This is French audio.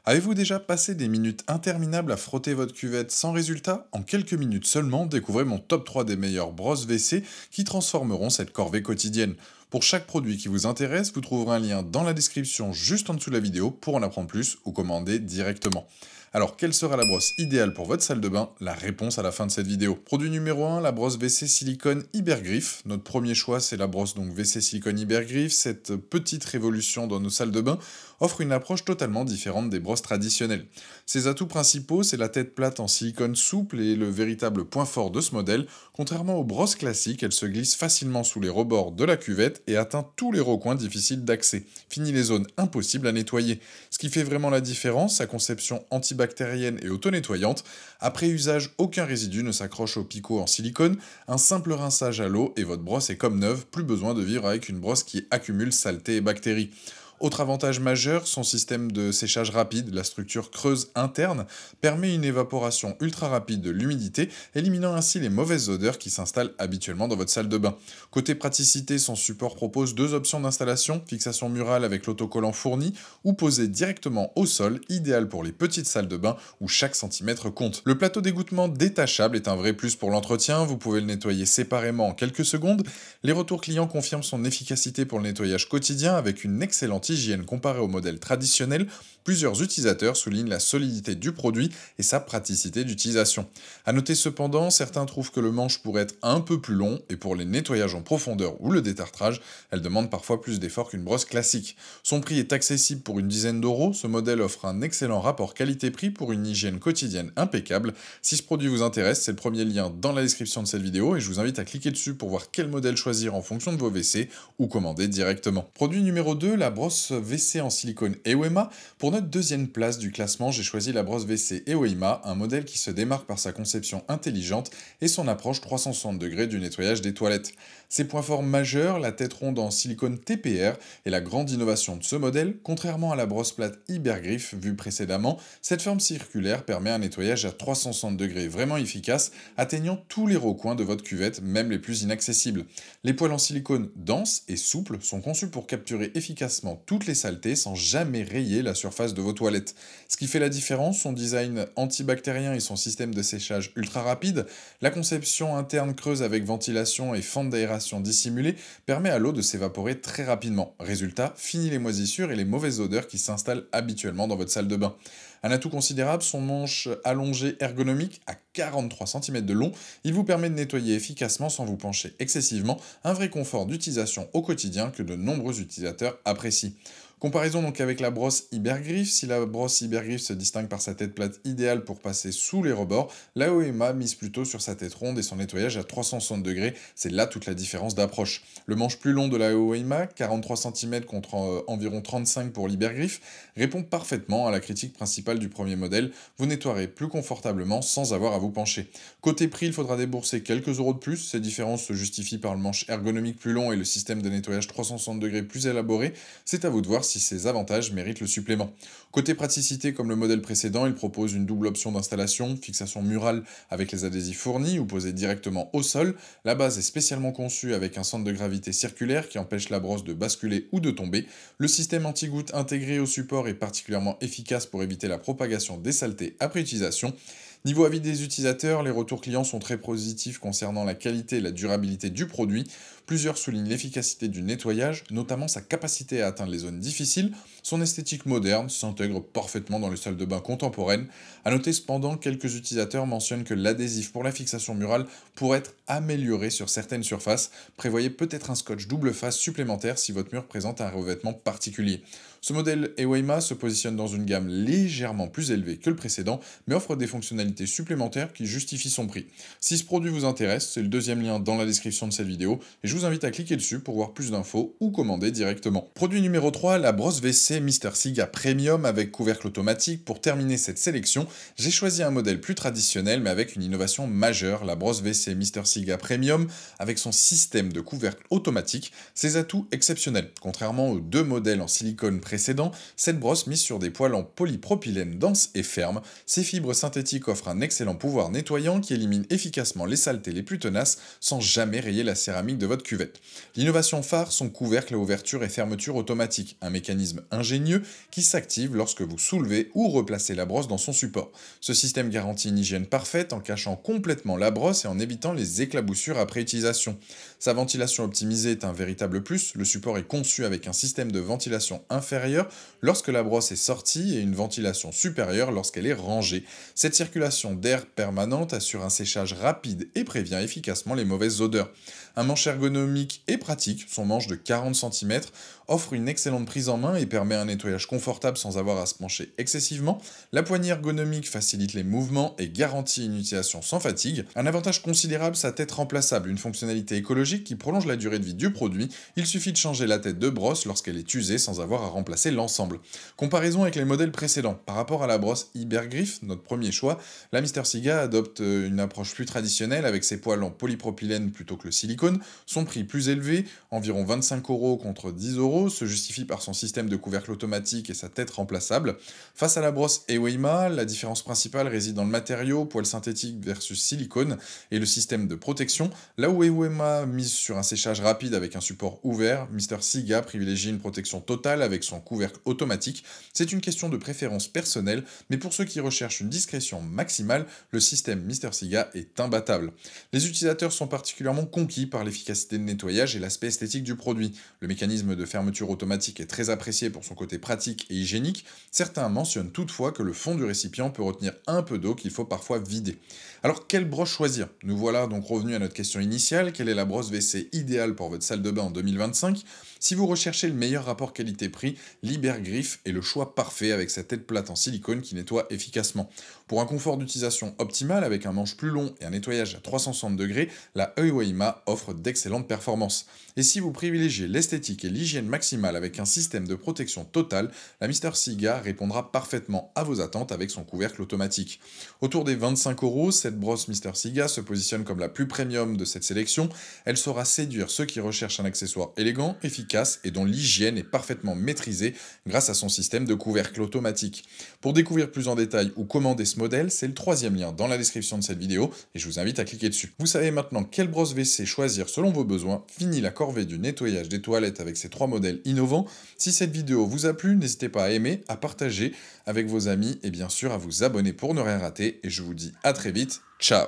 Avez-vous déjà passé des minutes interminables à frotter votre cuvette sans résultat? En quelques minutes seulement, découvrez mon top 3 des meilleures brosses WC qui transformeront cette corvée quotidienne. Pour chaque produit qui vous intéresse, vous trouverez un lien dans la description juste en dessous de la vidéo pour en apprendre plus ou commander directement. Alors, quelle sera la brosse idéale pour votre salle de bain? La réponse à la fin de cette vidéo. Produit numéro 1, la brosse WC silicone Hypergriffe. Notre premier choix, c'est la brosse donc WC silicone Hypergriffe. Cette petite révolution dans nos salles de bain offre une approche totalement différente des brosses traditionnelles. Ses atouts principaux, c'est la tête plate en silicone souple et le véritable point fort de ce modèle. Contrairement aux brosses classiques, elle se glisse facilement sous les rebords de la cuvette et atteint tous les recoins difficiles d'accès. Fini les zones impossibles à nettoyer. Ce qui fait vraiment la différence, sa conception antibactérienne et auto-nettoyante. Après usage, aucun résidu ne s'accroche au picot en silicone. Un simple rinçage à l'eau et votre brosse est comme neuve, plus besoin de vivre avec une brosse qui accumule saleté et bactéries. Autre avantage majeur, son système de séchage rapide, la structure creuse interne, permet une évaporation ultra rapide de l'humidité, éliminant ainsi les mauvaises odeurs qui s'installent habituellement dans votre salle de bain. Côté praticité, son support propose deux options d'installation, fixation murale avec l'autocollant fourni ou posé directement au sol, idéal pour les petites salles de bain où chaque centimètre compte. Le plateau d'égouttement détachable est un vrai plus pour l'entretien, vous pouvez le nettoyer séparément en quelques secondes. Les retours clients confirment son efficacité pour le nettoyage quotidien avec une excellente hygiène comparée au modèle traditionnel. Plusieurs utilisateurs soulignent la solidité du produit et sa praticité d'utilisation. A noter cependant, certains trouvent que le manche pourrait être un peu plus long et pour les nettoyages en profondeur ou le détartrage, elle demande parfois plus d'efforts qu'une brosse classique. Son prix est accessible pour une dizaine d'euros, ce modèle offre un excellent rapport qualité-prix pour une hygiène quotidienne impeccable. Si ce produit vous intéresse, c'est le premier lien dans la description de cette vidéo et je vous invite à cliquer dessus pour voir quel modèle choisir en fonction de vos WC ou commander directement. Produit numéro 2, la brosse WC en silicone Ewema. Pour notre deuxième place du classement, j'ai choisi la brosse WC Ewema, un modèle qui se démarque par sa conception intelligente et son approche 360 degrés du nettoyage des toilettes. Ses points forts majeurs, la tête ronde en silicone TPR et la grande innovation de ce modèle, contrairement à la brosse plate Hypergriffe vue précédemment, cette forme circulaire permet un nettoyage à 360 degrés vraiment efficace, atteignant tous les recoins de votre cuvette, même les plus inaccessibles. Les poils en silicone denses et souples sont conçus pour capturer efficacement toutes les saletés sans jamais rayer la surface de vos toilettes. Ce qui fait la différence, son design antibactérien et son système de séchage ultra rapide. La conception interne creuse avec ventilation et fente d'aération dissimulée permet à l'eau de s'évaporer très rapidement. Résultat, fini les moisissures et les mauvaises odeurs qui s'installent habituellement dans votre salle de bain. Un atout considérable, son manche allongé ergonomique à 43 cm de long, il vous permet de nettoyer efficacement sans vous pencher excessivement, un vrai confort d'utilisation au quotidien que de nombreux utilisateurs apprécient. Comparaison donc avec la brosse Hypergriffe, si la brosse Hypergriffe se distingue par sa tête plate idéale pour passer sous les rebords, la Oema mise plutôt sur sa tête ronde et son nettoyage à 360 degrés, c'est là toute la différence d'approche. Le manche plus long de la Oema, 43 cm contre environ 35 pour l'Hypergriffe, répond parfaitement à la critique principale du premier modèle, vous nettoierez plus confortablement sans avoir à vous pencher. Côté prix, il faudra débourser quelques euros de plus, ces différences se justifient par le manche ergonomique plus long et le système de nettoyage 360 degrés plus élaboré, c'est à vous de voir si ces avantages méritent le supplément. Côté praticité, comme le modèle précédent, il propose une double option d'installation, fixation murale avec les adhésifs fournis ou posés directement au sol. La base est spécialement conçue avec un centre de gravité circulaire qui empêche la brosse de basculer ou de tomber. Le système anti-goutte intégré au support est particulièrement efficace pour éviter la propagation des saletés après utilisation. Niveau avis des utilisateurs, les retours clients sont très positifs concernant la qualité et la durabilité du produit. Plusieurs soulignent l'efficacité du nettoyage, notamment sa capacité à atteindre les zones difficiles. Son esthétique moderne s'intègre parfaitement dans les salles de bain contemporaines. A noter cependant, quelques utilisateurs mentionnent que l'adhésif pour la fixation murale pourrait être amélioré sur certaines surfaces. Prévoyez peut-être un scotch double face supplémentaire si votre mur présente un revêtement particulier. Ce modèle Ewema se positionne dans une gamme légèrement plus élevée que le précédent, mais offre des fonctionnalités supplémentaires qui justifient son prix. Si ce produit vous intéresse, c'est le deuxième lien dans la description de cette vidéo, et je vous invite à cliquer dessus pour voir plus d'infos ou commander directement. Produit numéro 3, la brosse WC Mr Siga Premium avec couvercle automatique. Pour terminer cette sélection, j'ai choisi un modèle plus traditionnel mais avec une innovation majeure, la brosse WC Mr Siga Premium avec son système de couvercle automatique, ses atouts exceptionnels. Contrairement aux deux modèles en silicone précédents, précédent, cette brosse mise sur des poêles en polypropylène dense et ferme. Ces fibres synthétiques offrent un excellent pouvoir nettoyant qui élimine efficacement les saletés les plus tenaces sans jamais rayer la céramique de votre cuvette. L'innovation phare, son couvercle à ouverture et fermeture automatique, un mécanisme ingénieux qui s'active lorsque vous soulevez ou replacez la brosse dans son support. Ce système garantit une hygiène parfaite en cachant complètement la brosse et en évitant les éclaboussures après utilisation. Sa ventilation optimisée est un véritable plus, le support est conçu avec un système de ventilation inférieure lorsque la brosse est sortie et une ventilation supérieure lorsqu'elle est rangée. Cette circulation d'air permanente assure un séchage rapide et prévient efficacement les mauvaises odeurs. Un manche ergonomique et pratique, son manche de 40 cm, offre une excellente prise en main et permet un nettoyage confortable sans avoir à se pencher excessivement. La poignée ergonomique facilite les mouvements et garantit une utilisation sans fatigue. Un avantage considérable, sa tête remplaçable, une fonctionnalité écologique qui prolonge la durée de vie du produit. Il suffit de changer la tête de brosse lorsqu'elle est usée sans avoir à remplacer l'ensemble. Comparaison avec les modèles précédents. Par rapport à la brosse Ibergriff, notre premier choix, la Mr Siga adopte une approche plus traditionnelle avec ses poêles en polypropylène plutôt que le silicone. Son prix plus élevé, environ 25 € contre 10 €, se justifie par son système de couvercle automatique et sa tête remplaçable. Face à la brosse Eweima, la différence principale réside dans le matériau, poêle synthétique versus silicone, et le système de protection. Là où Eweima mise sur un séchage rapide avec un support ouvert, Mr Siga privilégie une protection totale avec son couvercle automatique. C'est une question de préférence personnelle, mais pour ceux qui recherchent une discrétion maximale, le système Mr Siga est imbattable. Les utilisateurs sont particulièrement conquis par l'efficacité de nettoyage et l'aspect esthétique du produit. Le mécanisme de fermeture automatique est très apprécié pour son côté pratique et hygiénique. Certains mentionnent toutefois que le fond du récipient peut retenir un peu d'eau qu'il faut parfois vider. Alors quelle brosse choisir? Nous voilà donc revenus à notre question initiale, quelle est la brosse WC idéale pour votre salle de bain en 2025? Si vous recherchez le meilleur rapport qualité-prix, l'Ibergriff est le choix parfait avec sa tête plate en silicone qui nettoie efficacement. Pour un confort d'utilisation optimal avec un manche plus long et un nettoyage à 360 degrés, la Eweima offre d'excellentes performances. Et si vous privilégiez l'esthétique et l'hygiène maximale avec un système de protection totale, la Mr Siga répondra parfaitement à vos attentes avec son couvercle automatique. Autour des 25 €, cette brosse Mr Siga se positionne comme la plus premium de cette sélection. Elle saura séduire ceux qui recherchent un accessoire élégant, efficace et dont l'hygiène est parfaitement maîtrisée grâce à son système de couvercle automatique. Pour découvrir plus en détail ou commander ce modèle, c'est le troisième lien dans la description de cette vidéo et je vous invite à cliquer dessus. Vous savez maintenant quelle brosse WC choisir selon vos besoins. Fini la corvée du nettoyage des toilettes avec ces 3 modèles innovants. Si cette vidéo vous a plu, n'hésitez pas à aimer, à partager avec vos amis et bien sûr à vous abonner pour ne rien rater. Et je vous dis à très vite. Ciao!